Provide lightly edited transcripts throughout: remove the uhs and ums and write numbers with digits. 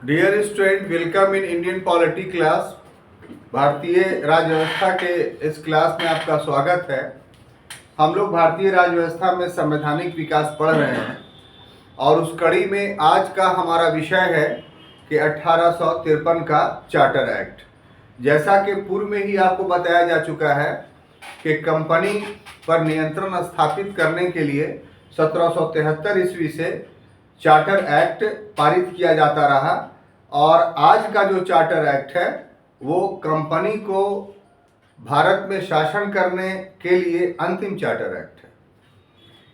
Dear student, welcome in Indian polity class. भारतीय राज्य व्यवस्था के इस क्लास में आपका स्वागत है। हम लोग भारतीय राज्य व्यवस्था में संवैधानिक विकास पढ़ रहे हैं और उस कड़ी में आज का हमारा विषय है कि 1853 का चार्टर एक्ट। जैसा कि पूर्व में ही आपको बताया जा चुका है कि कंपनी पर नियंत्रण स्थापित करने के लिए 1773 ईस्वी से चार्टर एक्ट पारित किया जाता रहा और आज का जो चार्टर एक्ट है वो कंपनी को भारत में शासन करने के लिए अंतिम चार्टर एक्ट है,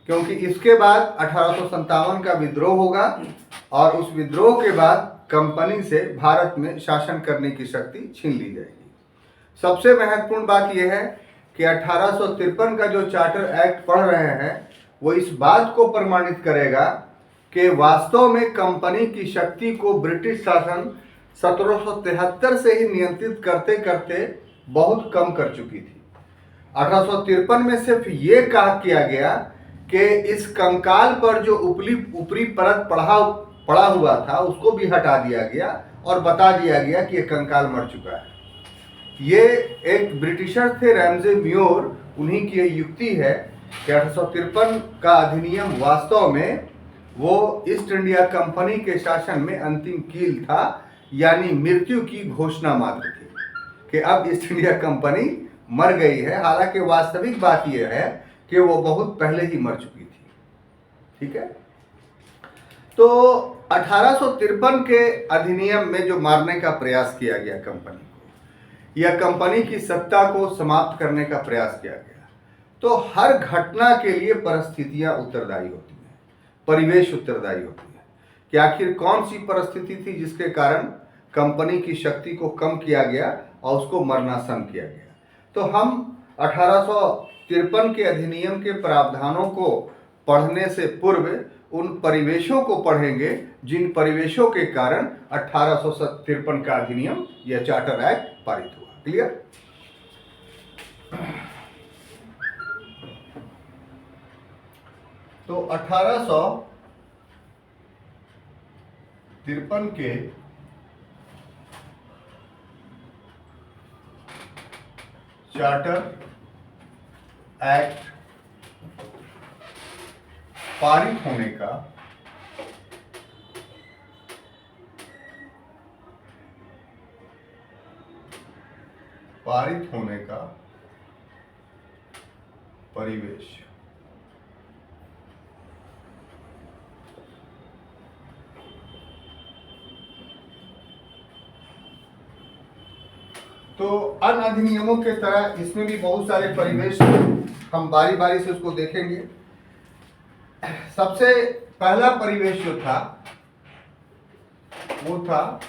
क्योंकि इसके बाद 1857 का विद्रोह होगा और उस विद्रोह के बाद कंपनी से भारत में शासन करने की शक्ति छीन ली जाएगी। सबसे महत्वपूर्ण बात यह है कि 1853 का जो चार्टर एक्ट पढ़ रहे हैं वो इस बात को प्रमाणित करेगा कि वास्तव में कंपनी की शक्ति को ब्रिटिश शासन 1773 से ही नियंत्रित करते करते बहुत कम कर चुकी थी। 1853 में सिर्फ ये कहा किया गया कि इस कंकाल पर जो ऊपरी परत पड़ा हुआ था उसको भी हटा दिया गया और बता दिया गया कि ये कंकाल मर चुका है। ये एक ब्रिटिशर थे रैमजे म्योर, उन्हीं की युक्ति है कि 1853 का अधिनियम वास्तव में वो ईस्ट इंडिया कंपनी के शासन में अंतिम कील था, यानी मृत्यु की घोषणा मात्र थी कि अब ईस्ट इंडिया कंपनी मर गई है। हालांकि वास्तविक बात यह है कि वो बहुत पहले ही मर चुकी थी। ठीक है, तो 1853 के अधिनियम में जो मारने का प्रयास किया गया कंपनी को या कंपनी की सत्ता को समाप्त करने का प्रयास किया गया, तो हर घटना के लिए परिस्थितियां उत्तरदायी होती हैं, परिवेश उत्तरदायी होती है कि आखिर कौन सी परिस्थिति थी जिसके कारण कंपनी की शक्ति को कम किया गया और उसको मरनासन किया गया। तो हम 1853 के अधिनियम के प्रावधानों को पढ़ने से पूर्व उन परिवेशों को पढ़ेंगे जिन परिवेशों के कारण 1853 का अधिनियम या चार्टर एक्ट पारित हुआ। क्लियर? तो 1853 के चार्टर एक्ट पारित होने का परिवेश। तो अन्य अधिनियमों के तरह इसमें भी बहुत सारे परिवेश, हम बारी बारी से उसको देखेंगे। सबसे पहला परिवेश जो था वो था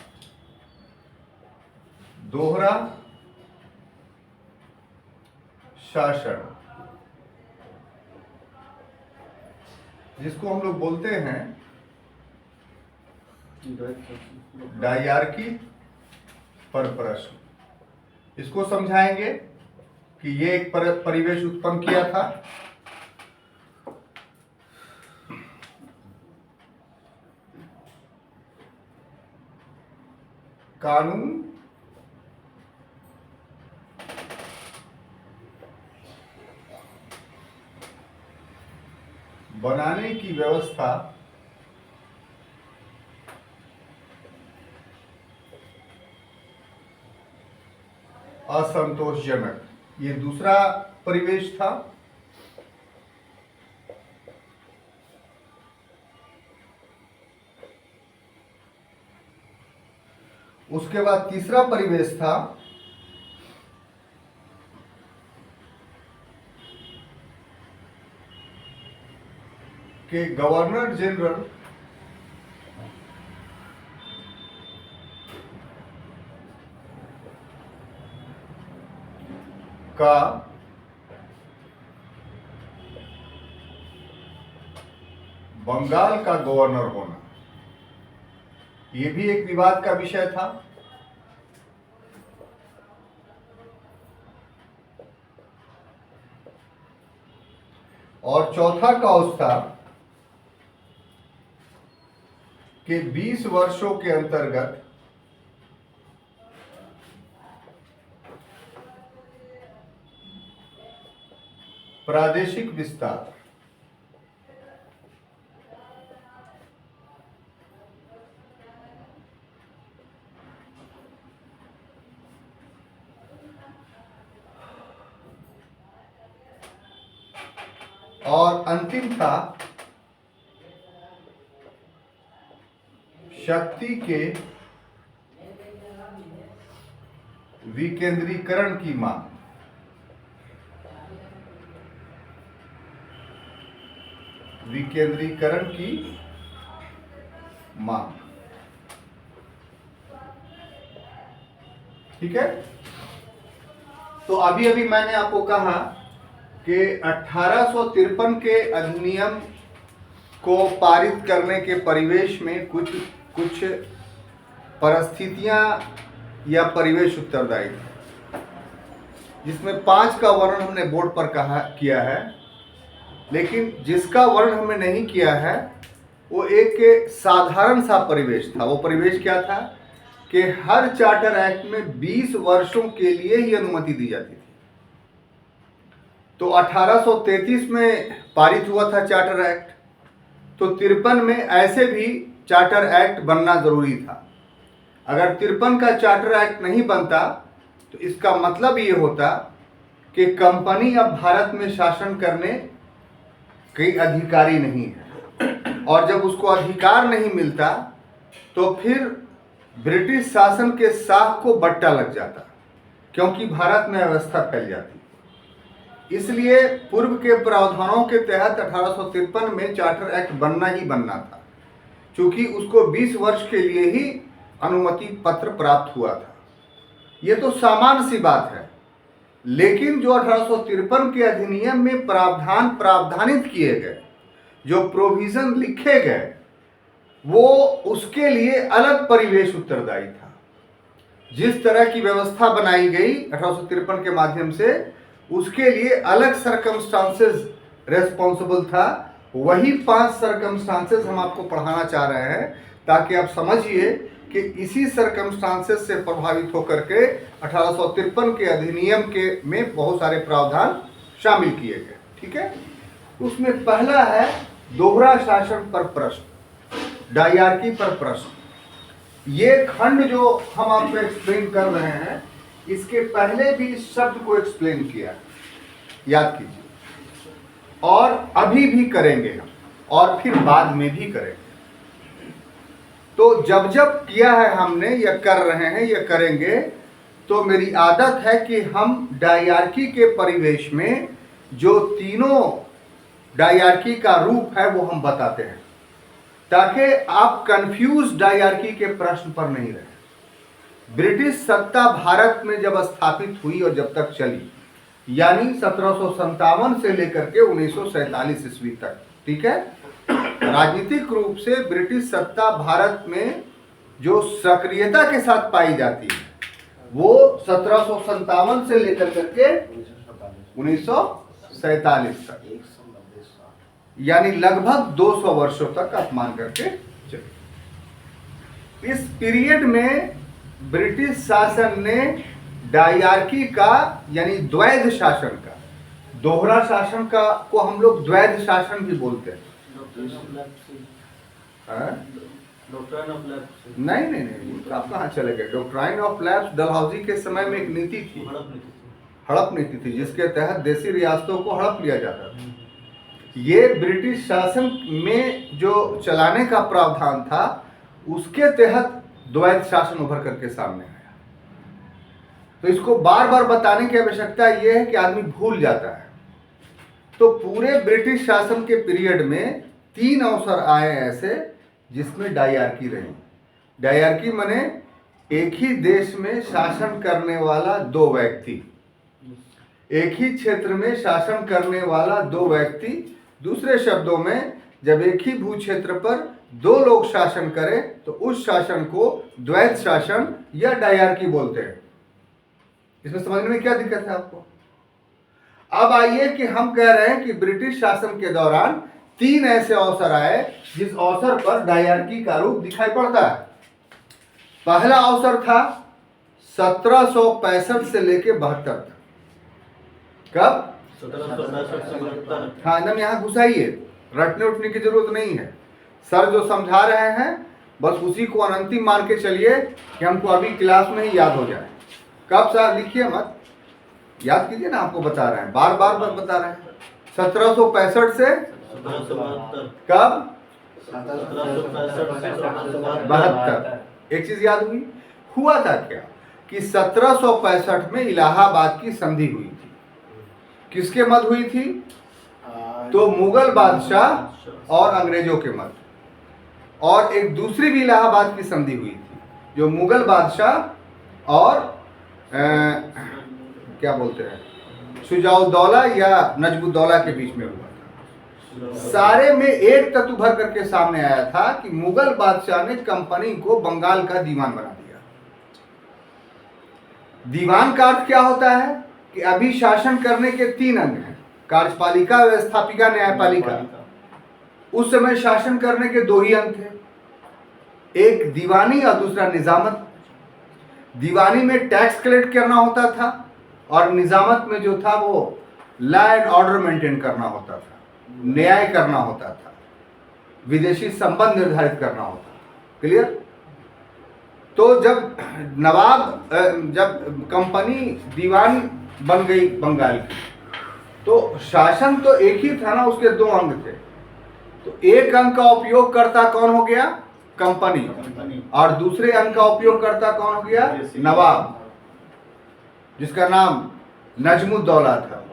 दोहरा शासन, जिसको हम लोग बोलते हैं डायरकी पर प्रश्न। इसको समझाएंगे कि ये एक परिवेश उत्पन्न किया था। कानून बनाने की व्यवस्था असंतोषजनक, ये दूसरा परिवेश था। उसके बाद तीसरा परिवेश था कि गवर्नर जनरल का बंगाल का गवर्नर होना, ये भी एक विवाद का विषय था। और चौथा कॉज था के 20 वर्षों के अंतर्गत प्रादेशिक विस्तार और अंतिम था शक्ति के विकेंद्रीकरण की मांग। विकेंद्रीकरण की मांग, ठीक है। तो अभी अभी मैंने आपको कहा कि 1853 के अधिनियम को पारित करने के परिवेश में कुछ परिस्थितियां या परिवेश उत्तरदायी थे, जिसमें 5 का वर्णन हमने बोर्ड पर किया है, लेकिन जिसका वर्णन हमने नहीं किया है वो एक साधारण सा परिवेश था। वो परिवेश क्या था कि हर चार्टर एक्ट में 20 वर्षों के लिए ही अनुमति दी जाती थी। तो 1833 में पारित हुआ था चार्टर एक्ट, तो 53 में ऐसे भी चार्टर एक्ट बनना जरूरी था। अगर 53 का चार्टर एक्ट नहीं बनता तो इसका मतलब ये होता कि कंपनी अब भारत में शासन करने के अधिकारी नहीं है, और जब उसको अधिकार नहीं मिलता तो फिर ब्रिटिश शासन के साख को बट्टा लग जाता, क्योंकि भारत में अव्यवस्था फैल जाती। इसलिए पूर्व के प्रावधानों के तहत 1853 में चार्टर एक्ट बनना ही बनना था, क्योंकि उसको 20 वर्ष के लिए ही अनुमति पत्र प्राप्त हुआ था। ये तो सामान्य सी बात है, लेकिन जो 1853 के अधिनियम में प्रावधानित किए गए, जो प्रोविजन लिखे गए, वो उसके लिए अलग परिवेश उत्तरदायी था। जिस तरह की व्यवस्था बनाई गई 1853 के माध्यम से, उसके लिए अलग सर्कमस्टांसेस रेस्पॉन्सिबल था। वही 5 सर्कमस्टांसेस हम आपको पढ़ाना चाह रहे हैं, ताकि आप समझिए कि इसी सर्कमस्टांसेस से प्रभावित होकर के 1853 के अधिनियम के में बहुत सारे प्रावधान शामिल किए गए, ठीक है। उसमें पहला है दोहरा शासन पर प्रश्न, डायरकी पर प्रश्न। ये खंड जो हम आपको एक्सप्लेन कर रहे हैं, इसके पहले भी इस शब्द को एक्सप्लेन किया, याद कीजिए, और अभी भी करेंगे हम, और फिर बाद में भी करेंगे। तो जब जब किया है हमने, या कर रहे हैं, या करेंगे, तो मेरी आदत है कि हम डायरकी के परिवेश में जो तीनों डायरकी का रूप है वो हम बताते हैं, ताकि आप कंफ्यूज डायरकी के प्रश्न पर नहीं रहे। ब्रिटिश सत्ता भारत में जब स्थापित हुई और जब तक चली, यानी 1757 से लेकर के 1947 ईस्वी तक, ठीक है, राजनीतिक रूप से ब्रिटिश सत्ता भारत में जो सक्रियता के साथ पाई जाती है वो 1757 से लेकर करके 1947 तक, यानी लगभग 200 वर्षों तक आप मान करके चलिए। इस पीरियड में ब्रिटिश शासन ने डायरकी का, यानी द्वैध शासन का, दोहरा शासन का को हम लोग द्वैध शासन भी बोलते हैं। नहीं नहीं नहीं, आप कहाँ चले गए। डॉक्ट्राइन ऑफ लैप्स डलहौजी के समय में एक नीति थी, हड़प नीति थी, जिसके तहत देशी रियासतों को हड़प लिया जाता था। ये ब्रिटिश शासन में जो चलाने का प्रावधान था, उसके तहत द्वैध शासन उभर करके सामने आया। तो इसको बार बार बताने की आवश्यकता यह है कि आदमी भूल जाता है। तो पूरे ब्रिटिश शासन के पीरियड में 3 अवसर आए ऐसे जिसमें डायरकी रही। डायरकी माने एक ही देश में शासन करने वाला 2 व्यक्ति, एक ही क्षेत्र में शासन करने वाला 2 व्यक्ति। दूसरे शब्दों में, जब एक ही भू क्षेत्र पर 2 लोग शासन करें तो उस शासन को द्वैध शासन या डायरकी बोलते हैं। इसमें समझने में क्या दिक्कत है आपको? अब आइए कि हम कह रहे हैं कि ब्रिटिश शासन के दौरान तीन ऐसे अवसर आए जिस अवसर पर डायरकी का रूप दिखाई पड़ता है। पहला अवसर था 1765 से लेके 72 तक। कब? 1765 से 72। हाँ, एकदम यहाँ घुसाइए, रटने उठने की जरूरत नहीं है। सर जो समझा रहे हैं बस उसी को अनंतिम मान के चलिए कि हमको अभी क्लास में ही याद हो जाए। कब सर? लिखिए मत, याद कीजिए ना, आपको बता रहे हैं, बार बार बता रहे हैं। 1765 से 1772। कब? 1765 72। एक चीज याद हुई, हुआ था क्या कि 1765 में इलाहाबाद की संधि हुई थी। किसके मध्य हुई थी? तो मुगल बादशाह और अंग्रेजों के मध्य। और एक दूसरी भी इलाहाबाद की संधि हुई थी जो मुगल बादशाह और क्या बोलते हैं, शुजाउद्दौला या नजमुद्दौला के बीच में हुआ था। सारे में एक तत्व भर करके सामने आया था कि मुगल बादशाह ने कंपनी को बंगाल का दीवान बना दिया। दीवान का अर्थ क्या होता है कि अभी शासन करने के तीन अंग हैं, कार्यपालिका, व्यवस्थापिका, न्यायपालिका। उस समय शासन करने के दो ही अंग थे, एक दीवानी और दूसरा निजामत। दीवानी में टैक्स कलेक्ट करना होता था और निजामत में जो था वो लॉ एंड ऑर्डर मेंटेन करना होता था, न्याय करना होता था, विदेशी संबंध निर्धारित करना होता था। क्लियर? तो जब नवाब जब कंपनी दीवान बन गई बंगाल की, तो शासन तो एक ही था ना, उसके दो अंग थे। तो एक अंग का उपयोगकर्ता कौन हो गया? कंपनी। और दूसरे अंग का उपयोगकर्ता कौन हो गया? नवाब, जिसका नाम नजमुद्दौला था।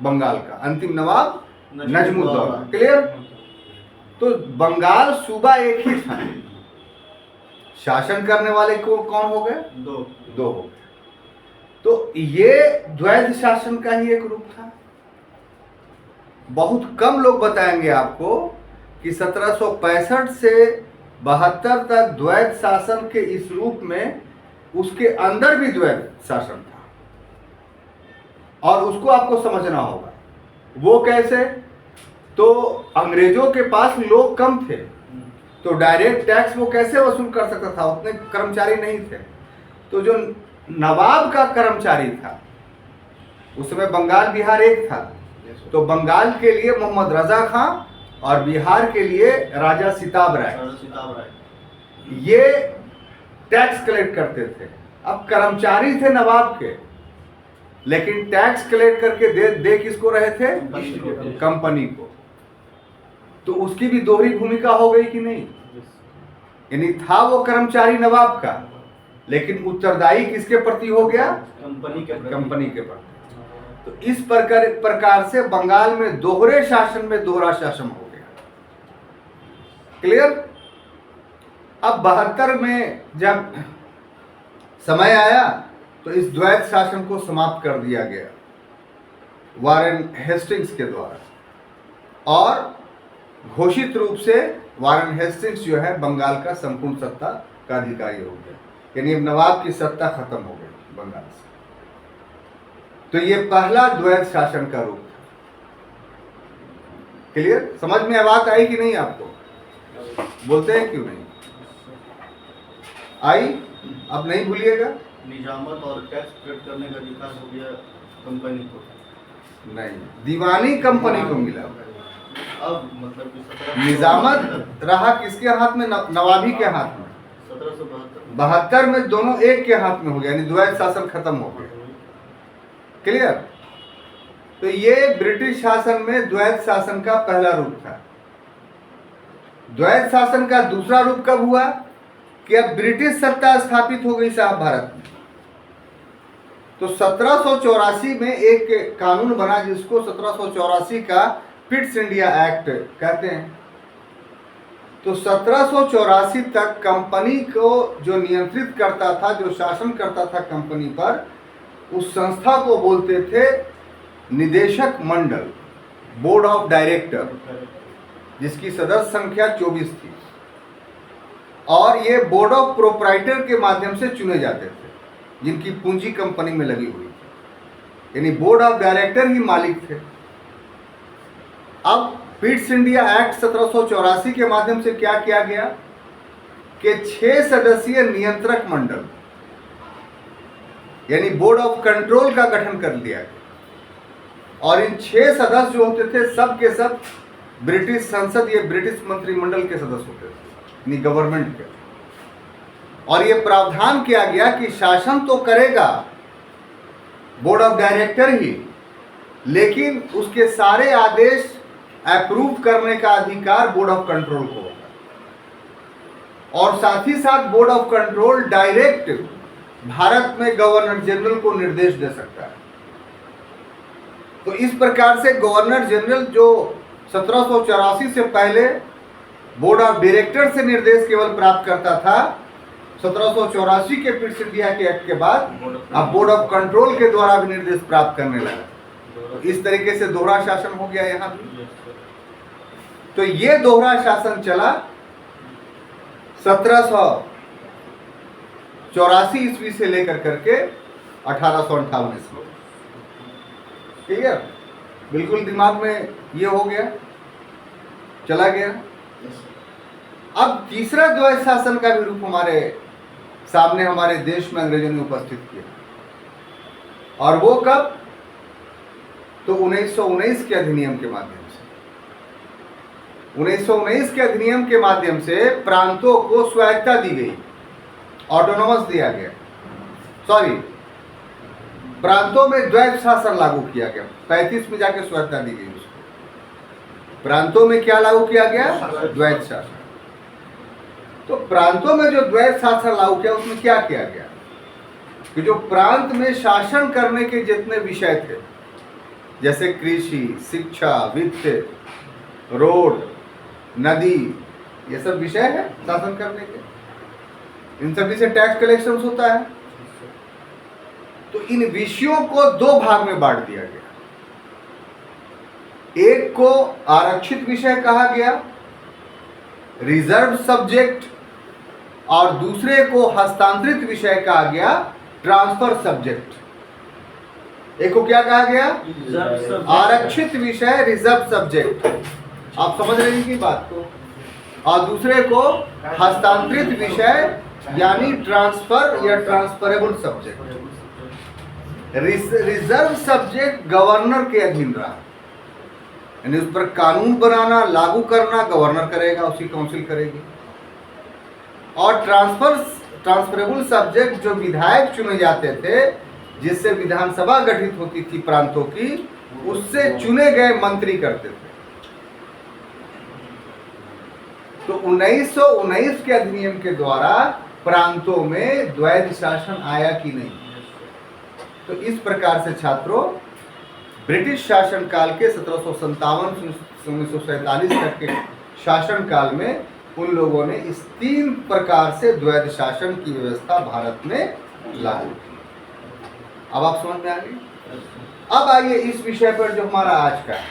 बंगाल का अंतिम नवाब नजमुद्दौला। क्लियर? तो बंगाल सूबा एक ही था, शासन करने वाले को कौन हो गए? दो हो गए। तो ये द्वैध शासन का ही एक रूप था। बहुत कम लोग बताएंगे आपको कि 1765 से 72 तक द्वैध शासन के इस रूप में उसके अंदर भी द्वैध शासन था, और उसको आपको समझना होगा। वो कैसे? तो अंग्रेजों के पास लोग कम थे, तो डायरेक्ट टैक्स वो कैसे वसूल कर सकता था? उतने कर्मचारी नहीं थे। तो जो नवाब का कर्मचारी था, उस समय बंगाल बिहार एक था, तो बंगाल के लिए मोहम्मद रजा खां और बिहार के लिए राजा सिताब राय, ये टैक्स कलेक्ट करते थे। अब कर्मचारी थे नवाब के, लेकिन टैक्स कलेक्ट करके दे किसको रहे थे? कंपनी को। तो उसकी भी दोहरी भूमिका हो गई कि नहीं? यानी था वो कर्मचारी नवाब का, लेकिन उत्तरदायी किसके प्रति हो गया? कंपनी के प्रति। तो इस प्रकार से बंगाल में दोहरे शासन में दोहरा शासन हो गया। क्लियर? अब 72 में जब समय आया तो इस द्वैध शासन को समाप्त कर दिया गया वारेन हेस्टिंग्स के द्वारा, और घोषित रूप से वारेन हेस्टिंग्स जो है बंगाल का संपूर्ण सत्ता का अधिकारी हो गया। यानी अब नवाब की सत्ता खत्म हो गई बंगाल से। तो ये पहला द्वैध शासन का रूप था। क्लियर? समझ में बात आई कि नहीं आपको? बोलते हैं क्यों नहीं आई? अब नहीं भूलिएगा। निजामत और टैक्स कलेक्ट करने का अधिकार हो गया कंपनी को, नहीं, दीवानी कंपनी को मिला। अब मतलब कि निजामत रहा किसके हाथ में? नवाबी के हाथ में। 1772 में दोनों एक के हाथ में हो गया, यानी द्वैध शासन खत्म हो गया। क्लियर? तो ये ब्रिटिश शासन में द्वैध शासन का पहला रूप था। द्वैध शासन का दूसरा रूप कब हुआ? कि अब ब्रिटिश सत्ता स्थापित हो गई साहब भारत में। तो 1784 में एक कानून बना जिसको 1784 का पिट्स इंडिया एक्ट कहते हैं। तो 1784 तक कंपनी को जो नियंत्रित करता था, जो शासन करता था कंपनी पर, उस संस्था को बोलते थे निदेशक मंडल, बोर्ड ऑफ डायरेक्टर, जिसकी सदस्य संख्या 24 थी। और ये बोर्ड ऑफ प्रोप्राइटर के माध्यम से चुने जाते थे, जिनकी पूंजी कंपनी में लगी हुई थी। यानी बोर्ड ऑफ डायरेक्टर ही मालिक थे। अब पिट्स इंडिया एक्ट 1784 के माध्यम से क्या किया गया कि 6 सदस्यीय नियंत्रक मंडल यानी बोर्ड ऑफ कंट्रोल का गठन कर दिया गया और इन 6 सदस्य जो होते थे सब के सब ब्रिटिश संसद या ब्रिटिश मंत्रिमंडल के सदस्य होते थे, यानी गवर्नमेंट के। और ये प्रावधान किया गया कि शासन तो करेगा बोर्ड ऑफ डायरेक्टर ही, लेकिन उसके सारे आदेश अप्रूव करने का अधिकार बोर्ड ऑफ कंट्रोल को होगा और साथ ही साथ board of control direct Bharat में गवर्नर जनरल को निर्देश दे सकता है। तो इस प्रकार से गवर्नर जनरल जो 1784 से पहले बोर्ड ऑफ डायरेक्टर से निर्देश केवल प्राप्त करता था, 1784 के पिट्स इंडिया के एक्ट के बाद अब बोर्ड ऑफ कंट्रोल के द्वारा भी निर्देश प्राप्त करने लगा। तो इस तरीके से दोहरा शासन हो गया यहाँ भी। तो ये दोहरा शासन चला 1784 ईस्वी से लेकर करके 1858 ईस्वी। ठीक है, बिल्कुल दिमाग में ये हो गया, चला गया। अब तीसरा द्वैध शासन का भी रूप हमारे सामने हमारे देश में अंग्रेजों ने उपस्थित किया, और वो कब? तो 1919 के अधिनियम के माध्यम से। 1919 के अधिनियम के माध्यम से प्रांतों को स्वायत्तता दी गई, ऑटोनोमस दिया गया। सॉरी, प्रांतों में द्वैध शासन लागू किया गया। 35 में जाके स्वायत्तता दी गई उसको। प्रांतों में क्या लागू किया गया? द्वैध शासन। तो प्रांतों में जो द्वैध शासन लागू किया उसमें क्या किया गया कि जो प्रांत में शासन करने के जितने विषय थे, जैसे कृषि, शिक्षा, वित्त, रोड, नदी, ये सब विषय है शासन करने के। इन सभी से टैक्स कलेक्शन होता है। तो इन विषयों को दो भाग में बांट दिया गया। एक को आरक्षित विषय कहा गया, रिजर्व सब्जेक्ट, और दूसरे को हस्तांतरित विषय कहा गया, ट्रांसफर सब्जेक्ट। एक को क्या कहा गया? आरक्षित विषय, रिजर्व सब्जेक्ट। आप समझ रहे हैं की बात को? और दूसरे को हस्तांतरित विषय यानी ट्रांसफर या transferable subject. Reserve subject governor के अधीन रहा, यानी उस पर कानून बनाना, लागू करना गवर्नर करेगा, उसकी काउंसिल करेगी। और ट्रांसफरेबल सब्जेक्ट जो विधायक चुने जाते थे, जिससे विधानसभा गठित होती थी प्रांतों की, उससे चुने गए मंत्री करते थे। तो 1919 के अधिनियम के द्वारा प्रांतों में द्वैध शासन आया कि नहीं? तो इस प्रकार से छात्रों, ब्रिटिश शासन काल के 1757 से 1947 तक के शासन काल में उन लोगों ने इस 3 प्रकार से द्वैध शासन की व्यवस्था भारत में लागू की। अब आप समझ में आ गई? अब आइए इस विषय पर जो हमारा आज का है।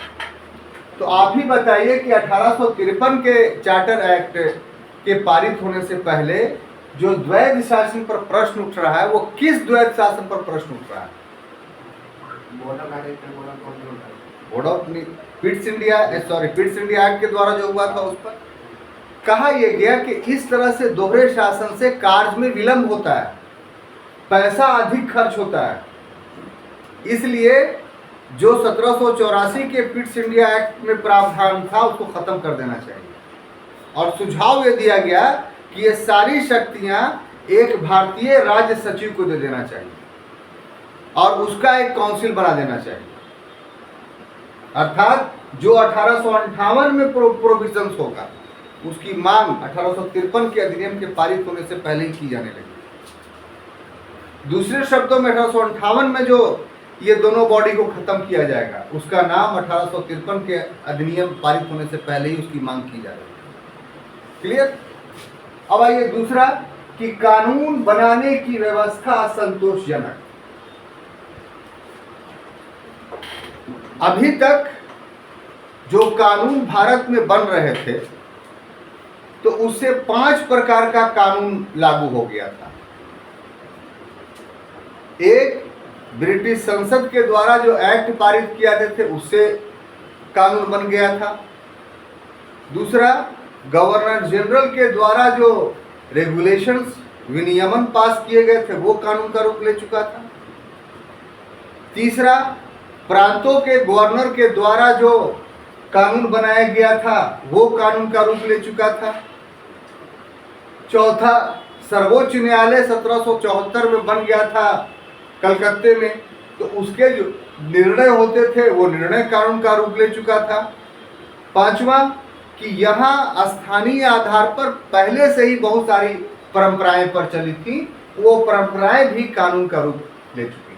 तो आप ही बताइए कि 1853 के चार्टर एक्ट के पारित होने से पहले जो द्वैध शासन पर प्रश्न उठ रहा है, वो किस द्वैध शासन पर प्रश्न उठ रहा है? Board of Pitt's India act के द्वारा जो हुआ था, उस पर कहा यह गया कि इस तरह से दोहरे शासन से कार्य में विलंब होता है, पैसा अधिक खर्च होता है। इसलिए जो 1784 के पिट्स इंडिया एक्ट में प्रावधान था, उसको खत्म कर देना चाहिए। और सुझाव ये दिया गया कि ये सारी शक्तियां एक भारतीय राज्य सचिव को दे देना चाहिए और उसका एक काउंसिल बना देना चाहिए। अर्थात जो 1858 में प्रोविजंस होगा, उसकी मांग 1853 के अधिनियम के पारित होने से पहले ही की जाने लगी। दूसरे शब्दों में 1858 में जो ये दोनों बॉडी को खत्म किया जाएगा, उसका नाम 1853 के अधिनियम पारित होने से पहले ही उसकी मांग की जाएगी। क्लियर? अब आइए दूसरा कि कानून बनाने की व्यवस्था असंतोषजनक। अभी तक जो कानून भारत में बन रहे थे, तो उससे 5 प्रकार का कानून लागू हो गया था। एक, ब्रिटिश संसद के द्वारा जो एक्ट पारित किए जाते थे, उससे कानून बन गया था। दूसरा, गवर्नर जनरल के द्वारा जो रेगुलेशंस विनियमन पास किए गए थे वो कानून का रूप ले चुका था। तीसरा, प्रांतों के गवर्नर के द्वारा जो कानून बनाया गया था वो कानून का रूप ले चुका था। चौथा, सर्वोच्च न्यायालय 1774 में बन गया था कलकत्ते में, तो उसके जो निर्णय होते थे वो निर्णय कानून का रूप ले चुका था। पांचवा, कि यहाँ स्थानीय आधार पर पहले से ही बहुत सारी परंपराएं प्रचलित थी, वो परंपराएं भी कानून का रूप ले चुकी थी।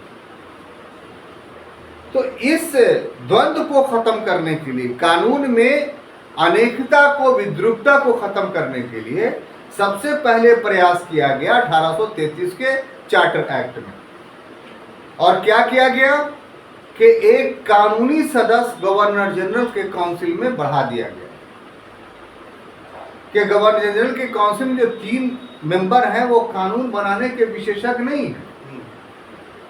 तो इस द्वंद्व को खत्म करने के लिए, कानून में अनेकता को, विद्रुपता को खत्म करने के लिए सबसे पहले प्रयास किया गया 1833 के चार्टर एक्ट में। और क्या किया गया कि एक कानूनी सदस्य गवर्नर जनरल के काउंसिल में बढ़ा दिया गया कि गवर्नर जनरल के काउंसिल में जो 3 मेंबर हैं वो कानून बनाने के विशेषज्ञ नहीं है,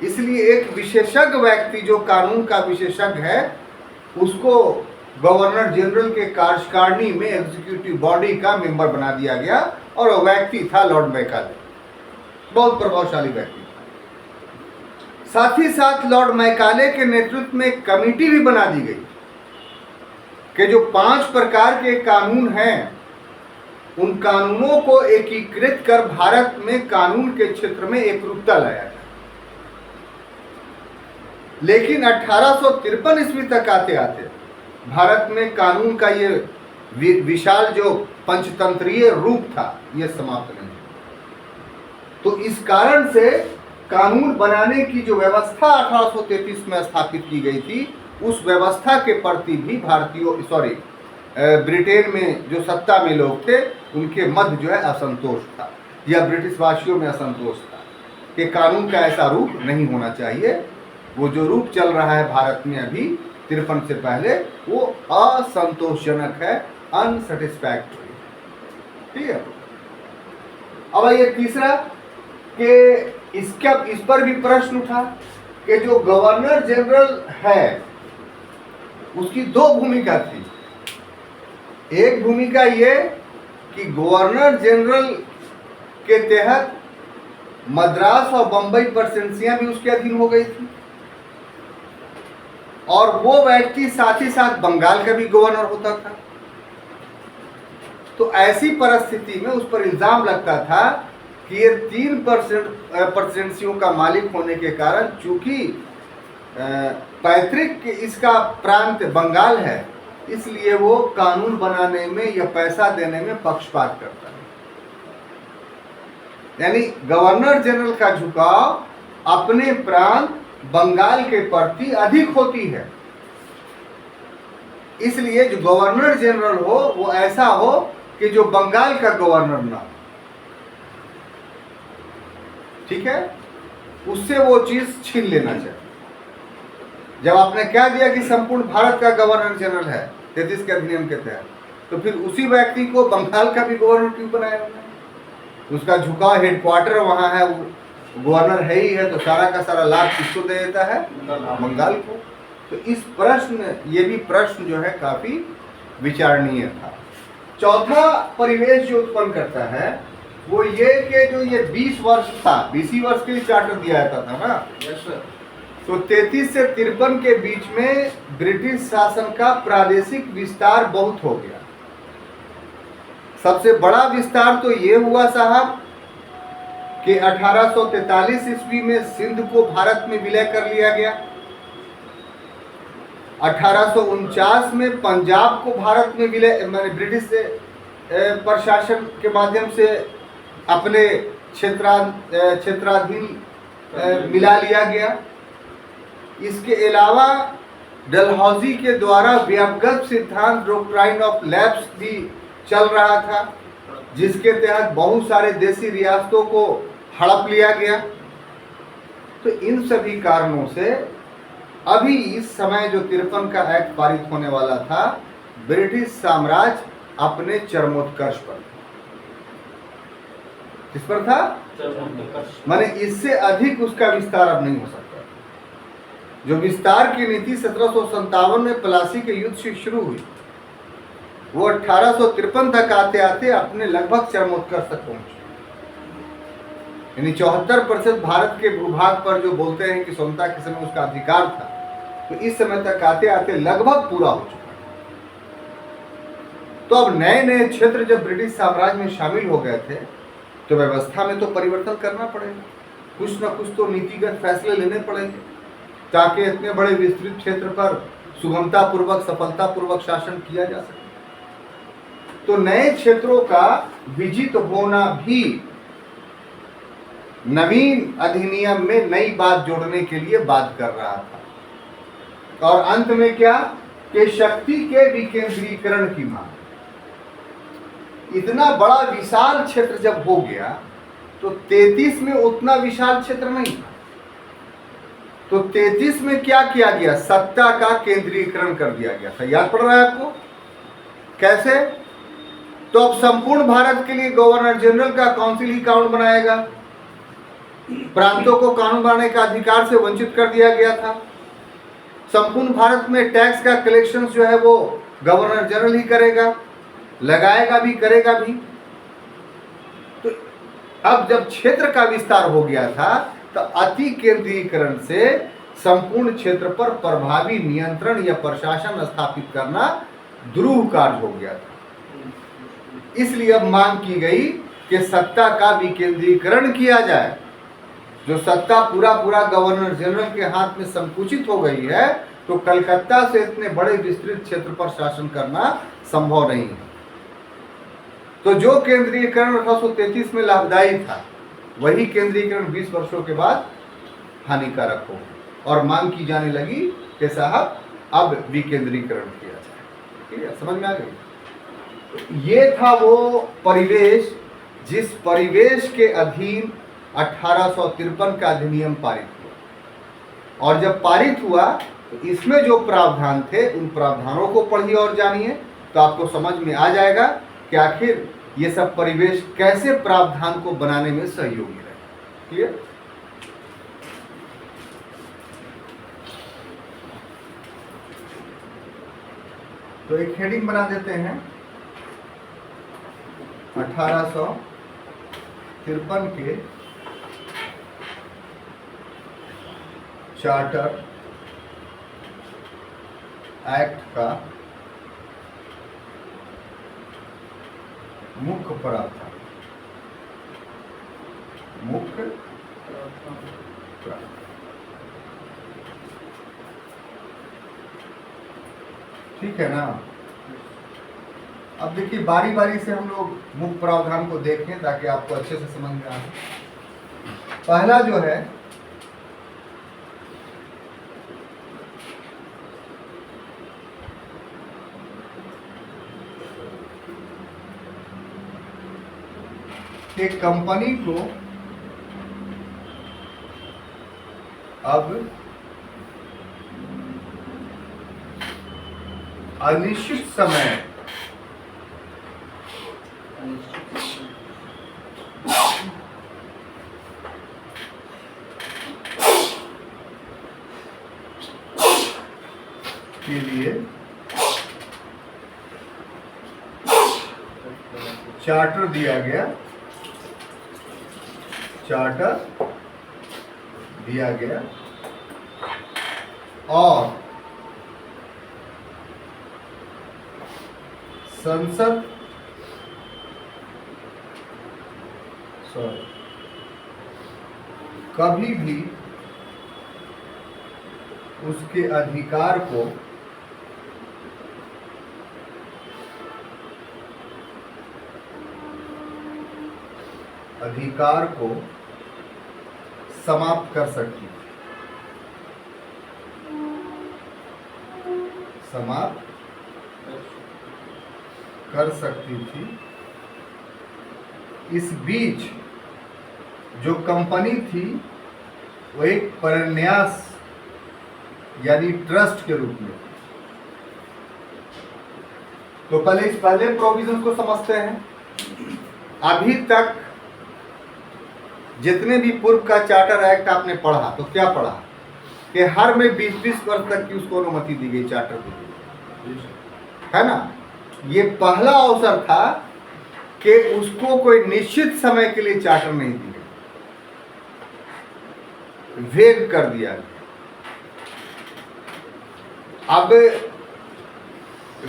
इसलिए एक विशेषज्ञ व्यक्ति जो कानून का विशेषज्ञ है उसको गवर्नर जनरल के कार्यकारिणी में एग्जीक्यूटिव बॉडी का मेंबर बना दिया गया, और वो व्यक्ति था लॉर्ड मैकाले, बहुत प्रभावशाली व्यक्ति था। साथ ही साथ लॉर्ड मैकाले के नेतृत्व में एक कमेटी भी बना दी गई कि जो 5 प्रकार के कानून हैं उन कानूनों को एकीकृत कर भारत में कानून के क्षेत्र में एकरूपता लाया जाए। लेकिन 1853 ईस्वी तक आते आते भारत में कानून का ये विशाल जो पंचतंत्रीय रूप था ये समाप्त नहीं हुआ। तो इस कारण से कानून बनाने की जो व्यवस्था 1833 में स्थापित की गई थी, उस व्यवस्था के प्रति भी ब्रिटेन में जो सत्ता में लोग थे उनके मध्य जो है असंतोष था, या ब्रिटिश वासियों में असंतोष था कि कानून का ऐसा रूप नहीं होना चाहिए। वो जो रूप चल रहा है भारत में अभी 53 से पहले, वो असंतोषजनक है, अनसेटिस्फैक्टरी। ठीक है। अब ये तीसरा कि इस पर भी प्रश्न उठा कि जो गवर्नर जनरल है उसकी 2 भूमिका थी। एक भूमिका ये कि गवर्नर जनरल के तहत मद्रास और बंबई प्रेसिडेंसियां भी उसके अधीन हो गई थी, और वो व्यक्ति साथ ही साथ बंगाल का भी गवर्नर होता था। तो ऐसी परिस्थिति में उस पर इल्जाम लगता था कि ये 3 प्रेसिडेंसियों का मालिक होने के कारण, चूंकि पैतृक इसका प्रांत बंगाल है, इसलिए वो कानून बनाने में या पैसा देने में पक्षपात करता है। यानी गवर्नर जनरल का झुकाव अपने प्रांत बंगाल के प्रति अधिक होती है, इसलिए जो गवर्नर जनरल हो वो ऐसा हो कि जो बंगाल का गवर्नर ना हो। ठीक है, उससे वो चीज छीन लेना चाहिए। जब आपने क्या दिया कि संपूर्ण भारत का गवर्नर जनरल है 33 के अधिनियम के तहत, तो फिर उसी व्यक्ति को बंगाल का भी गवर्नर क्यों बनाया? उसका झुकाव हेडक्वार्टर वहां है, गवर्नर है ही है, तो सारा का सारा लाभ किसको दे देता है? बंगाल को। तो इस प्रश्न, ये भी प्रश्न जो है काफी विचारणीय था। चौथा परिवेश जो उत्पन्न करता है वो ये कि जो ये 20 वर्ष था, 20 वर्ष के लिए चार्टर दिया जाता था ना, तो 33 से 53 के बीच में ब्रिटिश शासन का प्रादेशिक विस्तार बहुत हो गया। सबसे बड़ा विस्तार तो ये हुआ साहब कि 1843 ईस्वी में सिंध को भारत में विलय कर लिया गया। 1849 में पंजाब को भारत में विलय, मैंने ब्रिटिश प्रशासन के माध्यम से अपने क्षेत्राधीन मिला लिया गया। इसके अलावा डलहौजी के द्वारा व्यापक सिद्धांत डॉक्ट्राइन ऑफ लैप्स भी चल रहा था, जिसके तहत बहुत सारे देसी रियासतों को हड़प लिया गया। तो इन सभी कारणों से अभी इस समय जो 53 का एक्ट पारित होने वाला था, ब्रिटिश साम्राज्य अपने चरमोत्कर्ष पर था। किस पर था? माने इससे अधिक उसका विस्तार अब नहीं हो सकता। जो विस्तार की नीति 1757 में प्लासी के युद्ध से शुरू हुई, वो 1853 तक आते आते अपने लगभग चरमोत्कर्ष तक पहुंचे। यानी 74% भारत के भूभाग पर जो बोलते हैं कि स्वतंत्रता के समय उसका अधिकार था, तो इस समय तक आते आते लगभग पूरा हो चुका। तो अब नए नए क्षेत्र जब ब्रिटिश साम्राज्य में शामिल हो गए थे, तो व्यवस्था में तो परिवर्तन करना पड़ेगा, कुछ ना कुछ तो नीतिगत फैसले लेने पड़ेंगे, ताकि इतने बड़े विस्तृत क्षेत्र पर सुगमता पूर्वक सफलता पूर्वक शासन किया जा सके। तो नए क्षेत्रों का विजित होना भी नवीन अधिनियम में नई बात जोड़ने के लिए बात कर रहा था। और अंत में क्या कि शक्ति के विकेंद्रीकरण की मांग। इतना बड़ा विशाल क्षेत्र जब हो गया, तो 33 में उतना विशाल क्षेत्र नहीं था, तो 33 में क्या किया गया, सत्ता का केंद्रीकरण कर दिया गया था। याद पड़ रहा है आपको कैसे? तो अब संपूर्ण भारत के लिए गवर्नर जनरल का काउंसिल ही कानून बनाएगा। प्रांतों को कानून बनाने का अधिकार से वंचित कर दिया गया था। संपूर्ण भारत में टैक्स का कलेक्शन जो है वो गवर्नर जनरल ही करेगा, लगाएगा भी, करेगा भी। तो अब जब क्षेत्र का विस्तार हो गया था, तो अति केंद्रीकरण से संपूर्ण क्षेत्र पर प्रभावी नियंत्रण या प्रशासन स्थापित करना दुरूह कार्य हो गया था। इसलिए अब मांग की गई कि सत्ता का विकेंद्रीकरण किया जाए। जो सत्ता पूरा गवर्नर जनरल के हाथ में संकुचित हो गई है, तो कलकत्ता से इतने बड़े विस्तृत क्षेत्र पर शासन करना संभव नहीं है। तो जो केंद्रीकरण 1833 में लाभदायी था, वही केंद्रीकरण 20 वर्षों के बाद हानिकारक हो, और मांग की जाने लगी कि साहब अब विकेंद्रीकरण किया जाए। ठीक है, समझ में आ गई? ये था वो परिवेश जिस परिवेश के अधीन 1853 का अधिनियम पारित हुआ। और जब पारित हुआ, तो इसमें जो प्रावधान थे, उन प्रावधानों को पढ़िए और जानिए, तो आपको समझ में आ जाएगा कि आखिर ये सब परिवेश कैसे प्रावधान को बनाने में सहयोगी रहे। क्लियर? तो एक हेडिंग बना देते हैं, 1853 के चार्टर एक्ट का मुख्य प्रावधान। मुख्य प्रावधान। ठीक है ना? अब देखिए, बारी बारी से हम लोग मुख्य प्रावधान को देखें ताकि आपको अच्छे से समझ में आए। पहला जो है, एक कंपनी को अब अनिश्चित समय के लिए चार्टर दिया गया, चार्टर दिया गया, और संसद कभी भी उसके अधिकार को समाप्त कर सकती थी। समाप्त कर सकती थी। इस बीच जो कंपनी थी, वो एक परन्यास यानी ट्रस्ट के रूप में। तो पहले इस पहले प्रोविजन को समझते हैं। अभी तक जितने भी पूर्व का चार्टर एक्ट आपने पढ़ा, तो क्या पढ़ा कि हर में 20-20 वर्ष तक की उसको अनुमति दी गई, चार्टर दी गई, है ना? ये पहला अवसर था कि उसको कोई निश्चित समय के लिए चार्टर नहीं दिया, वेग कर दिया। अब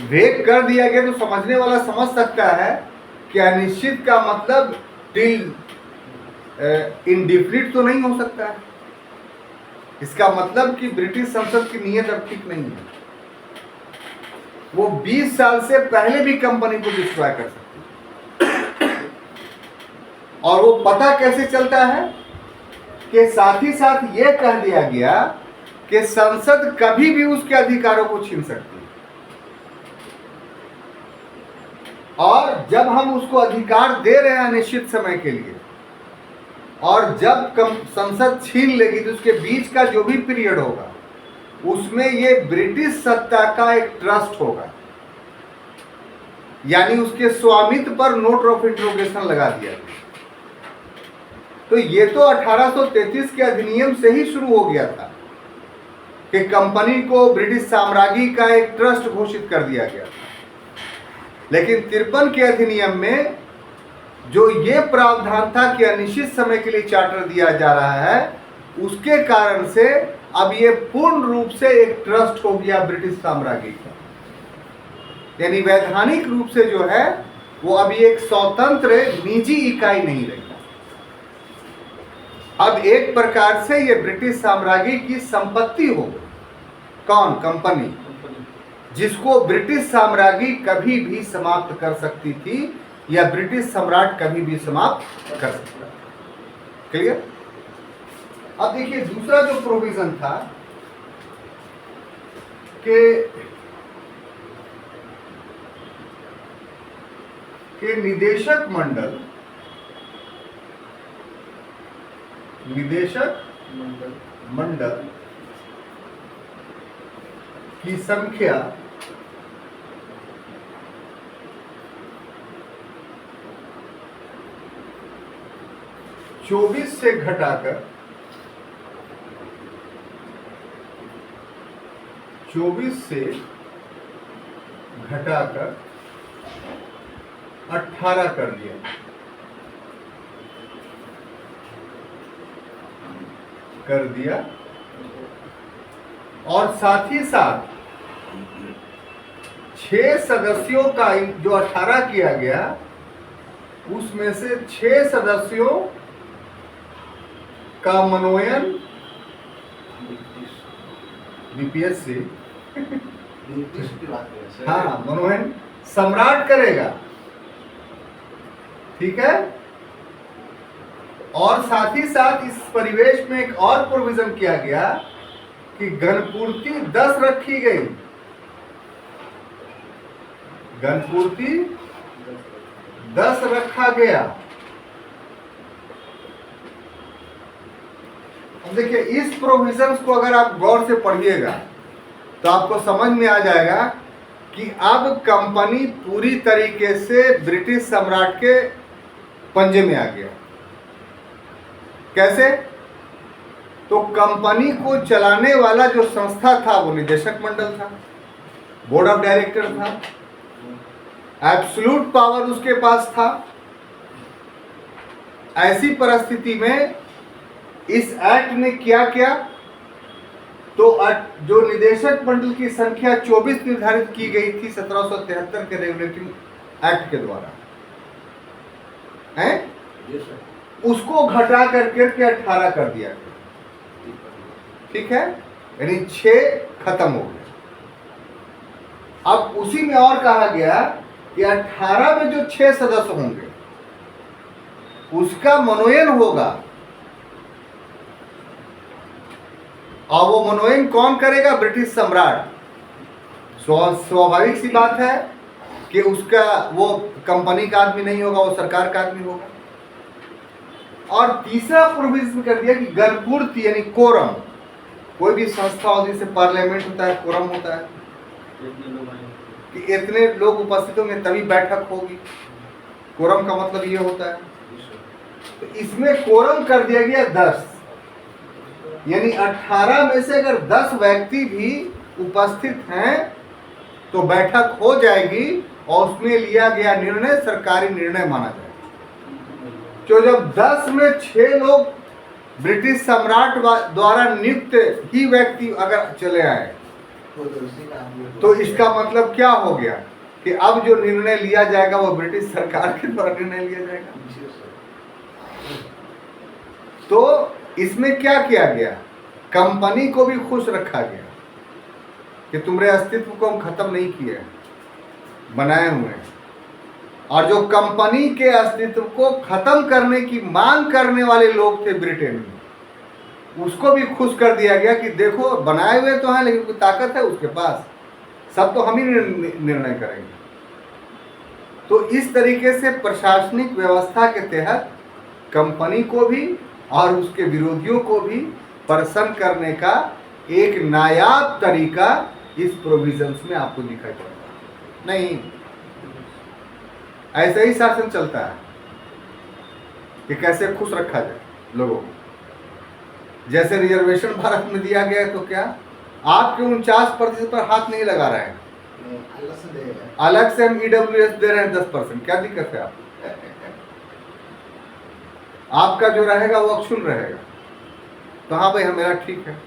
वेग कर दिया गया तो समझने वाला समझ सकता है कि अनिश्चित का मतलब टिल इंडिफिनिट तो नहीं हो सकता है। इसका मतलब कि ब्रिटिश संसद की नीयत अब ठीक नहीं है। वो 20 साल से पहले भी कंपनी को डिस्ट्रॉय कर सकती है। और वो पता कैसे चलता है कि साथ ही साथ ये कह दिया गया कि संसद कभी भी उसके अधिकारों को छीन सकती है, और जब हम उसको अधिकार दे रहे हैं अनिश्चित समय के लिए, और जब संसद छीन लेगी तो उसके बीच का जो भी पीरियड होगा उसमें ये ब्रिटिश सत्ता का एक ट्रस्ट होगा, यानी उसके स्वामित्व पर नोट ऑफ इंट्रोगेशन लगा दिया गया। तो ये तो 1833 के अधिनियम से ही शुरू हो गया था कि कंपनी को ब्रिटिश साम्राज्य का एक ट्रस्ट घोषित कर दिया गया था। लेकिन 53 के अधिनियम में जो ये प्रावधान था कि अनिश्चित समय के लिए चार्टर दिया जा रहा है, उसके कारण से अब ये पूर्ण रूप से एक ट्रस्ट हो गया ब्रिटिश साम्राज्य का, यानी वैधानिक रूप से जो है वो अभी एक स्वतंत्र निजी इकाई नहीं रही। अब एक प्रकार से ये ब्रिटिश साम्राज्य की संपत्ति हो गई। कौन? कंपनी, जिसको ब्रिटिश साम्राज्य कभी भी समाप्त कर सकती थी या ब्रिटिश सम्राट कभी भी समाप्त कर सकता। क्लियर? अब देखिए दूसरा जो प्रोविजन था कि निदेशक मंडल की संख्या 24 से घटाकर 18 कर दिया, और साथ ही साथ 6 सदस्यों का जो 18 किया गया उसमें से 6 सदस्यों का मनोनयन बीपीएस से हाँ मनोनयन सम्राट करेगा। ठीक है? और साथ ही साथ इस परिवेश में एक और प्रोविजन किया गया कि गणपूर्ति 10 रखी गई। गणपूर्ति 10 रखा गया। अब देखिए इस प्रोविजंस को अगर आप गौर से पढ़िएगा तो आपको समझ में आ जाएगा कि अब कंपनी पूरी तरीके से ब्रिटिश सम्राट के पंजे में आ गया। कैसे? तो कंपनी को चलाने वाला जो संस्था था वो निदेशक मंडल था, बोर्ड ऑफ डायरेक्टर था, एब्सोल्यूट पावर उसके पास था। ऐसी परिस्थिति में इस एक्ट ने क्या किया? तो जो निदेशक मंडल की संख्या 24 निर्धारित की गई थी 1773 के रेगुलेटिंग एक्ट के द्वारा, हैं? उसको घटा करके 18 कर दिया गया। ठीक है? यानी 6 खत्म हो गए। अब उसी में और कहा गया कि 18 में जो 6 सदस्य होंगे उसका मनोनयन होगा, और वो मनोनयन कौन करेगा? ब्रिटिश सम्राट। स्वाभाविक सी बात है कि उसका वो कंपनी का आदमी नहीं होगा, वो सरकार का आदमी होगा। और तीसरा प्रोविजन कर दिया कि गणपूर्ति यानी कोरम, कोई भी संस्था होती है, पार्लियामेंट होता है, कोरम होता है कि इतने लोग उपस्थित होंगे तभी बैठक होगी। कोरम का मतलब ये होता है। तो इसमें कोरम कर दिया गया 10, यानी 18 में से अगर 10 व्यक्ति भी उपस्थित हैं तो बैठक हो जाएगी और उसमें लिया गया निर्णय सरकारी निर्णय माना जाएगा। तो जब 10 में 6 लोग ब्रिटिश सम्राट द्वारा नियुक्त ही व्यक्ति अगर चले आए, तो इसका मतलब क्या हो गया कि अब जो निर्णय लिया जाएगा वो ब्रिटिश सरकार के द्वारा निर्णय लिया जाएगा। तो इसमें क्या किया गया, कंपनी को भी खुश रखा गया कि तुम्हारे अस्तित्व को हम खत्म नहीं किए, बनाए हुए हैं। और जो कंपनी के अस्तित्व को खत्म करने की मांग करने वाले लोग थे ब्रिटेन में, उसको भी खुश कर दिया गया कि देखो बनाए हुए तो हैं लेकिन कोई ताकत है उसके पास, सब तो हम ही निर्णय करेंगे। तो इस तरीके से प्रशासनिक व्यवस्था के तहत कंपनी को भी और उसके विरोधियों को भी प्रसन्न करने का एक नायाब तरीका इस प्रोविजंस में आपको दिखाई पड़ेगा। नहीं, ऐसा ही शासन चलता है कि कैसे खुश रखा जाए लोगों को। जैसे रिजर्वेशन भारत में दिया गया है, तो क्या आपके 49% पर हाथ नहीं लगा रहे हैं, अलग से हम EWS दे रहे हैं 10%, क्या दिक्कत है? आपका जो रहेगा वो अक्षुण रहेगा, तो हाँ भाई, मेरा ठीक है।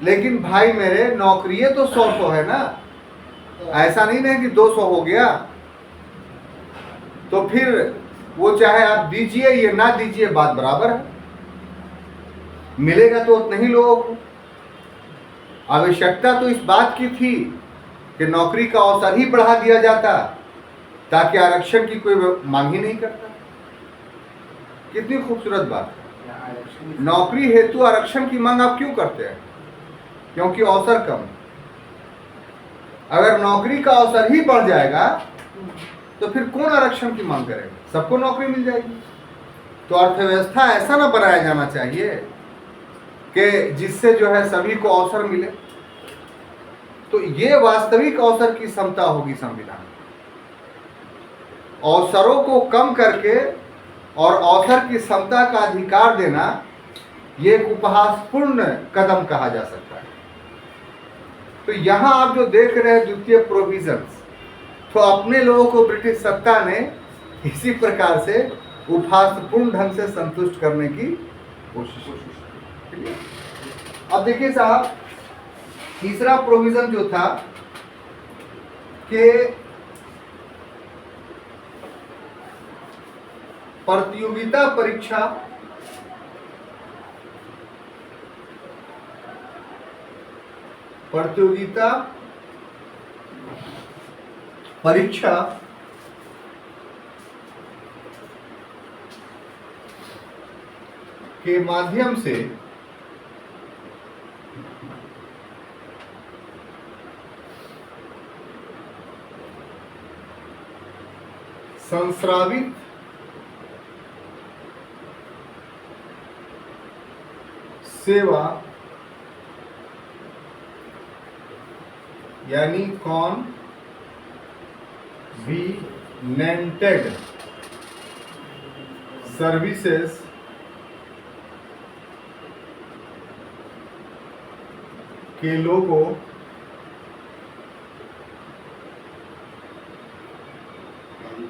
लेकिन भाई मेरे, नौकरी तो 100 है ना, ऐसा नहीं है कि 200 हो गया। तो फिर वो चाहे आप दीजिए या ना दीजिए, बात बराबर है, मिलेगा तो उतना ही लोगों को। आवश्यकता तो इस बात की थी कि नौकरी का अवसर ही बढ़ा दिया जाता ताकि आरक्षण की कोई मांग ही नहीं करता। कितनी खूबसूरत बात है। नौकरी हेतु आरक्षण की मांग आप क्यों करते हैं? क्योंकि अवसर कम। अगर नौकरी का अवसर ही बढ़ जाएगा तो फिर कौन आरक्षण की मांग करेगा? सबको नौकरी मिल जाएगी। तो अर्थव्यवस्था ऐसा ना बनाया जाना चाहिए कि जिससे जो है सभी को अवसर मिले। तो ये वास्तविक अवसर की समता होगी संविधान। अवसरों को कम करके और अवसर की समता का अधिकार देना, ये एक उपहासपूर्ण कदम कहा जा सकता है। तो यहां आप जो देख रहे हैं द्वितीय प्रोविजंस, तो अपने लोगों को ब्रिटिश सत्ता ने इसी प्रकार से उपहासपूर्ण ढंग से संतुष्ट करने की कोशिश की। अब देखिए साहब, तीसरा प्रोविजन जो था कि प्रतियोगिता परीक्षा के माध्यम से संस्रावित सेवा यानी कॉन्वीनेंटेड सर्विसेज के लोगों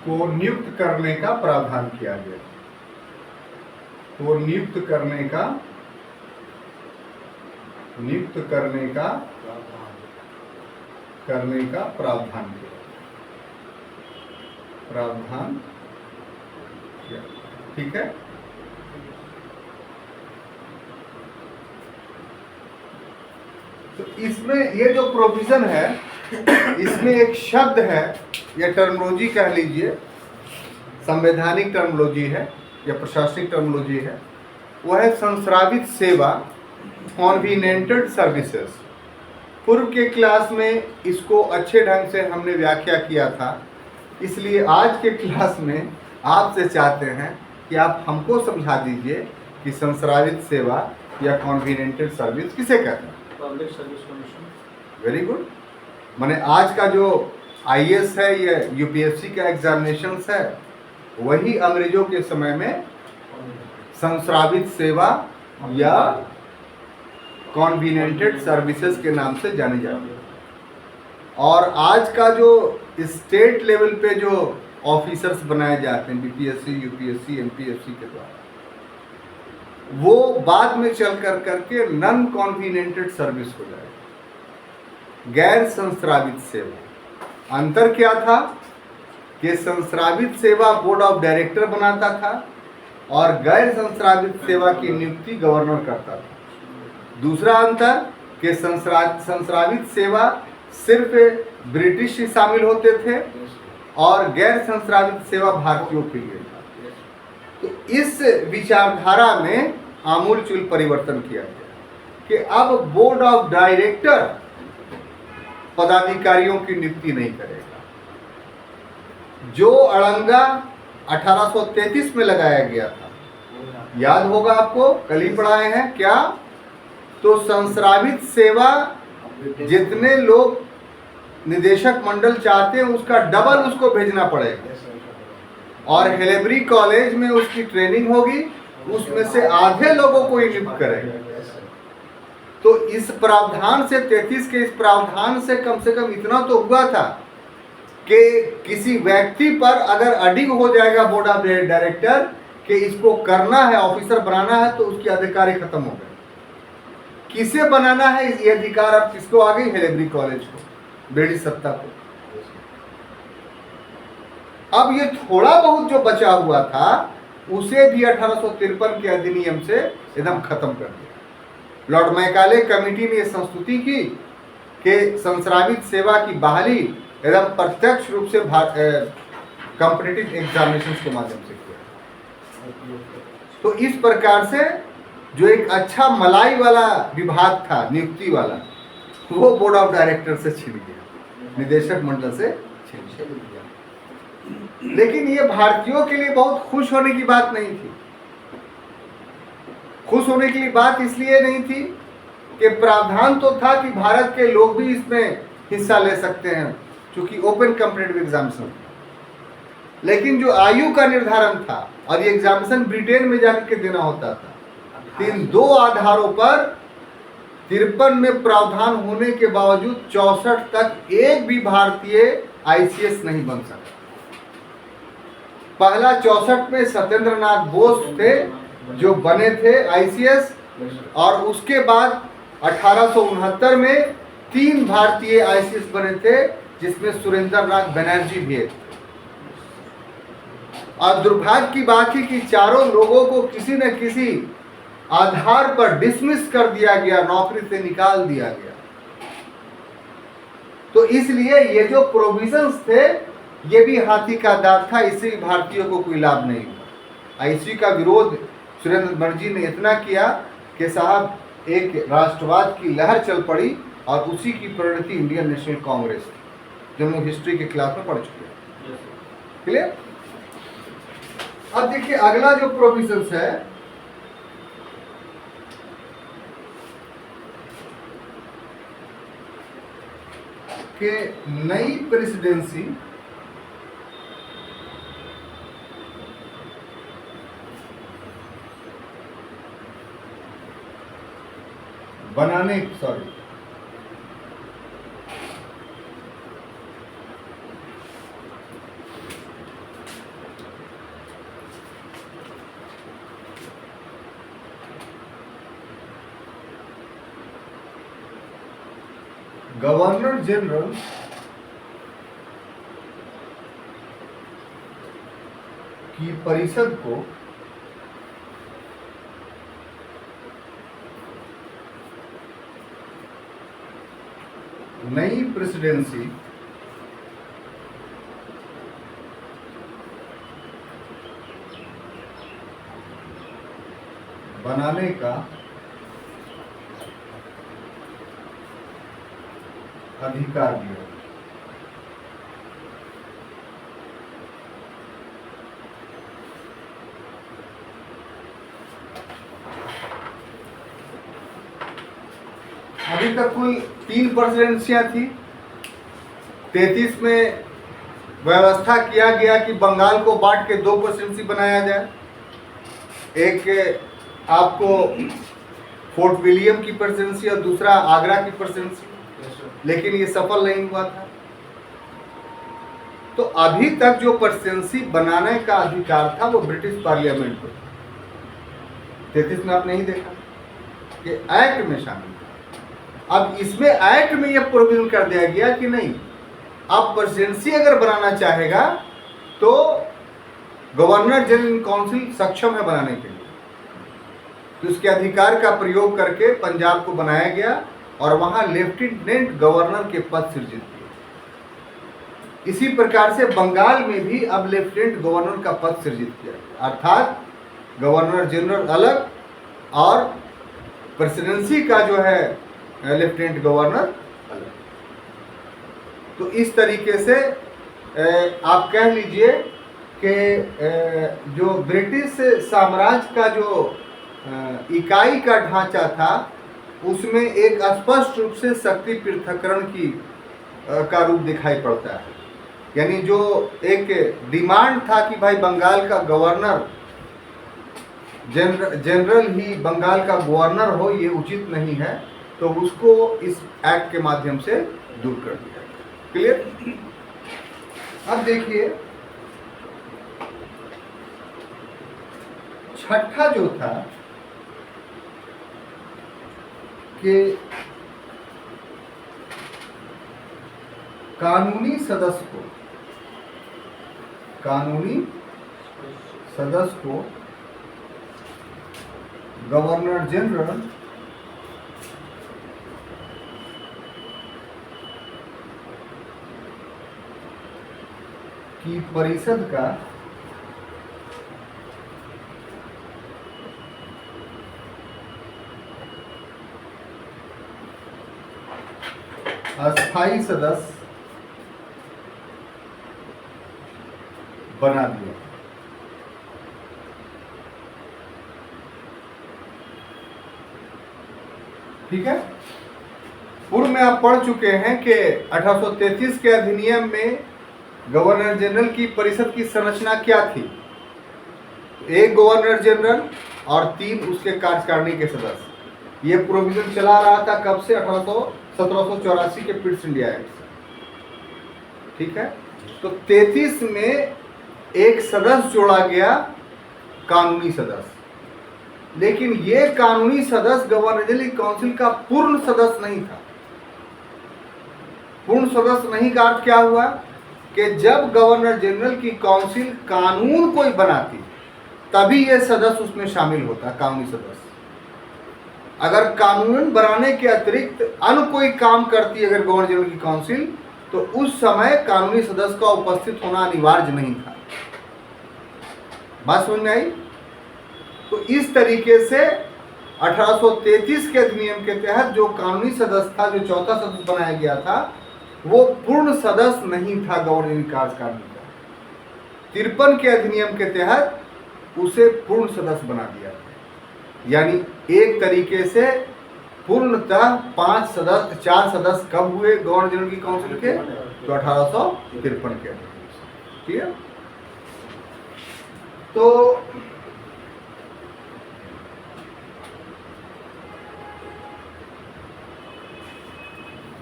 को नियुक्त करने का प्रावधान किया गया। तो नियुक्त करने का प्रावधान किया। ठीक है। तो इसमें ये जो प्रोविजन है, इसमें एक शब्द है या टर्मिनोलॉजी कह लीजिए, संवैधानिक टर्मिनोलॉजी है या प्रशासनिक टर्मिनोलॉजी है, वह है संस्रावित सेवा, कॉन्वीनेंटेड सर्विसेज। पूर्व के क्लास में इसको अच्छे ढंग से हमने व्याख्या किया था, इसलिए आज के क्लास में आपसे चाहते हैं कि आप हमको समझा दीजिए कि संस्रावित सेवा या कॉन्वीनेंटेड सर्विस किसे कहते हैं। Public service commission. Very good. माने आज का जो IAS है या UPSC का एग्जामिनेशंस है, वही अंग्रेजों के समय में संस्रावित सेवा या कॉन्वीनेंटेड सर्विसेज के नाम से जानी जाती है। और आज का जो स्टेट लेवल पे जो ऑफिसर्स बनाए जाते हैं बीपीएससी, यूपीएससी, एमपीएससी के द्वारा, वो बाद में चल करके नॉन कॉन्वीनेंटेड सर्विस हो जाएगा, गैर संस्रावित सेवा। अंतर क्या था कि संस्रावित सेवा बोर्ड ऑफ डायरेक्टर बनाता था और गैर संस्रावित सेवा की नियुक्ति गवर्नर करता था। दूसरा अंतर कि संस्रावित सेवा सिर्फ ब्रिटिश ही शामिल होते थे और गैर संस्रावित सेवा भारतीयों के लिए था। तो इस विचारधारा में आमूलचूल परिवर्तन किया गया कि अब बोर्ड ऑफ डायरेक्टर पदाधिकारियों की नियुक्ति नहीं करेगा। जो अड़ंगा 1833 में लगाया गया था, याद होगा आपको, कल ही पढ़ाए हैं क्या, तो संस्रावित सेवा जितने लोग निदेशक मंडल चाहते हैं उसका डबल उसको भेजना पड़ेगा और हेलेब्री कॉलेज में उसकी ट्रेनिंग होगी, उसमें से आधे लोगों को ही नियुक्त करेगा। तो इस प्रावधान से 33 के इस प्रावधान से कम इतना तो हुआ था कि किसी व्यक्ति पर अगर अडिग हो जाएगा बोर्ड ऑफ डायरेक्टर कि इसको करना है, ऑफिसर बनाना है, तो उसकी अधिकारी खत्म हो गए। किसे बनाना है ये अधिकार अब किसको आ गई? हेलेब्री कॉलेज को, बेड़ी सत्ता को। अब ये थोड़ा बहुत जो बचा हुआ था उसे भी 1853 के अधिनियम से एकदम खत्म कर दिया। लॉर्ड मैकाले कमेटी ने यह संस्तुति की कि संस्रावित सेवा की बहाली एकदम प्रत्यक्ष रूप से कॉम्पिटिटिव एग्जामिनेशन के माध्यम से किया। तो इस प्रकार से जो एक अच्छा मलाई वाला विभाग था नियुक्ति वाला, वो बोर्ड ऑफ डायरेक्टर से छिन गया, निदेशक मंडल से छिन गया। लेकिन ये भारतीयों के लिए बहुत खुश होने की बात नहीं थी। खुश होने की बात इसलिए नहीं थी कि प्रावधान तो था कि भारत के लोग भी इसमें हिस्सा ले सकते हैं क्योंकि ओपन कॉम्पिटिटिव एग्जामिनेशन था, लेकिन जो आयु का निर्धारण था और ये एग्जामिनेशन ब्रिटेन में जाकर के देना होता था, इन दो आधारों पर 53 में प्रावधान होने के बावजूद 64 तक एक भी भारतीय आईसीएस नहीं बन सका। पहला 64 में सत्येंद्र नाथ बोस थे जो बने थे आईसीएस, और उसके बाद 1869 में 3 भारतीय आईसीएस बने थे जिसमें सुरेंद्र नाथ बनर्जी भी थे। और दुर्भाग्य की बात है कि चारों लोगों को किसी न किसी आधार पर डिसमिस कर दिया गया, नौकरी से निकाल दिया गया। तो इसलिए ये जो प्रोविजंस थे ये भी हाथी का दांत था, इससे भी भारतीयों को कोई लाभ नहीं हुआ। आईसी का विरोध सुरेंद्र बनर्जी ने इतना किया कि साहब एक राष्ट्रवाद की लहर चल पड़ी और उसी की परिणति इंडियन नेशनल कांग्रेस थी, जो हम हिस्ट्री के क्लास में पढ़ चुके हैं। क्लियर? अब देखिए अगला जो प्रोविजंस है कि नई प्रेसिडेंसी बनाने, गवर्नर जनरल की परिषद को नई प्रेसिडेंसी बनाने का अधिकार दिया। अभी तक कुल 3 प्रेसिडेंसियां थी। 33 में व्यवस्था किया गया कि बंगाल को बांट के 2 प्रेसिडेंसी बनाया जाए, एक आपको फोर्ट विलियम की प्रेसिडेंसी और दूसरा आगरा की प्रेसिडेंसी, लेकिन ये सफल नहीं हुआ था। तो अभी तक जो प्रेसिडेंसी बनाने का अधिकार था वो ब्रिटिश पार्लियामेंट को, 33 में आप नहीं देखा कि एक्ट में शामिल था। अब इसमें एक्ट में यह प्रोविजन कर दिया गया कि नहीं, अब प्रेसिडेंसी अगर बनाना चाहेगा तो गवर्नर जनरल इन काउंसिल सक्षम है बनाने के लिए। तो उसके अधिकार का प्रयोग करके पंजाब को बनाया गया और वहां लेफ्टिनेंट गवर्नर के पद सृजित किए। इसी प्रकार से बंगाल में भी अब लेफ्टिनेंट गवर्नर का पद सृजित किया गया, अर्थात गवर्नर जनरल अलग और प्रेसिडेंसी का जो है लेफ्टिनेंट गवर्नर अलग। तो इस तरीके से आप कह लीजिए कि जो ब्रिटिश साम्राज्य का जो इकाई का ढांचा था उसमें एक स्पष्ट रूप से शक्ति पृथक्करण की का रूप दिखाई पड़ता है। यानी जो एक डिमांड था कि भाई बंगाल का गवर्नर जनरल ही बंगाल का गवर्नर हो, ये उचित नहीं है, तो उसको इस एक्ट के माध्यम से दूर कर दिया। क्लियर? अब देखिए छठा जो था कि कानूनी सदस्य को गवर्नर जनरल की परिषद का अस्थायी सदस्य बना दिया। ठीक है? पूर्व में आप पढ़ चुके हैं कि 1833 के अधिनियम में गवर्नर जनरल की परिषद की संरचना क्या थी? एक गवर्नर जनरल और 3 उसके कार्यकारिणी के सदस्य। ये प्रोविजन चला रहा था कब से? 1784 के पिट्स इंडिया एक्ट से। ठीक है? तो 33 में एक सदस्य जोड़ा गया, कानूनी सदस्य। लेकिन ये कानूनी सदस्य गवर्नर जनरल काउंसिल का पूर्ण सदस्य नहीं था। पूर्ण सदस्य नहीं का अर्थ क्या हुआ कि जब गवर्नर जनरल की काउंसिल कानून कोई बनाती तभी ये सदस्य उसमें शामिल होता, कानूनी सदस्य। अगर कानून बनाने के अतिरिक्त अन्य कोई काम करती अगर गवर्नर जनरल की काउंसिल, तो उस समय कानूनी सदस्य का उपस्थित होना अनिवार्य नहीं था। बात समझ में आई? तो इस तरीके से 1833 के अधिनियम के तहत जो कानूनी सदस्य था, जो चौथा सदस्य बनाया गया था, वो पूर्ण सदस्य नहीं था गवर्नर कार्यकारिणी का। 53 के अधिनियम के तहत उसे पूर्ण सदस्य बना दिया। यानी एक तरीके से पूर्णतः 4 सदस्य कब हुए गवर्नर जनरल की काउंसिल के? तो 1853 के। ठीक है? तो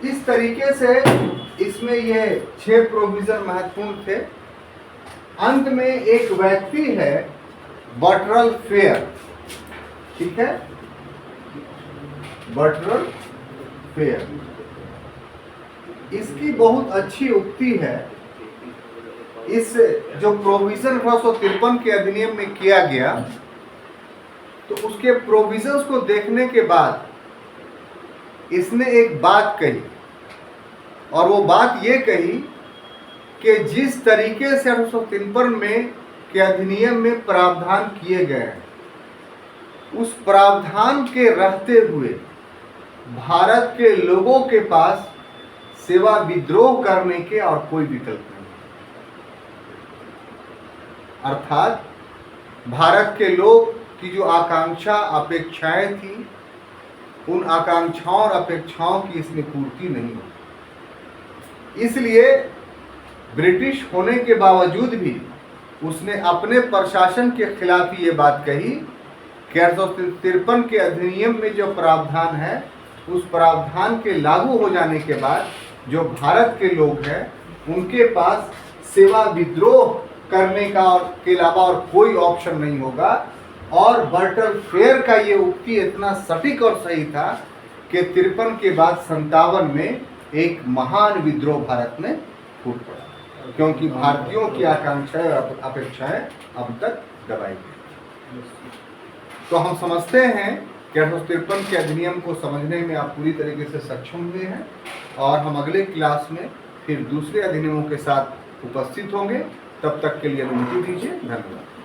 इस तरीके से इसमें ये 6 प्रोविजन महत्वपूर्ण थे। अंत में एक व्यक्ति है बटरल फेयर। ठीक है? बटरल फेयर, इसकी बहुत अच्छी उक्ति है। इस जो प्रोविजन 1853 के अधिनियम में किया गया, तो उसके प्रोविजंस को देखने के बाद इसने एक बात कही, और वो बात ये कही कि जिस तरीके से 1853 में के अधिनियम में प्रावधान किए गए हैं, उस प्रावधान के रहते हुए भारत के लोगों के पास सेवा विद्रोह करने के और कोई विकल्प नहीं। अर्थात भारत के लोग की जो आकांक्षा अपेक्षाएं थी, उन आकांक्षाओं और अपेक्षाओं की इसमें पूर्ति नहीं हुई। इसलिए ब्रिटिश होने के बावजूद भी उसने अपने प्रशासन के खिलाफ ये बात कही कि 1853 के अधिनियम में जो प्रावधान है, उस प्रावधान के लागू हो जाने के बाद जो भारत के लोग हैं उनके पास सेवा विद्रोह करने का के अलावा और कोई ऑप्शन नहीं होगा। और बर्टर फेयर का ये उक्ति इतना सटीक और सही था कि 53 के बाद 57 में एक महान विद्रोह भारत में फूट पड़ा, क्योंकि भारतीयों की आकांक्षाएं और अपेक्षाएं अब तक दबाई गई। तो हम समझते हैं कि 1853 के अधिनियम को समझने में आप पूरी तरीके से सक्षम हुए हैं, और हम अगले क्लास में फिर दूसरे अधिनियमों के साथ उपस्थित होंगे। तब तक के लिए अनुमति दीजिए। धन्यवाद।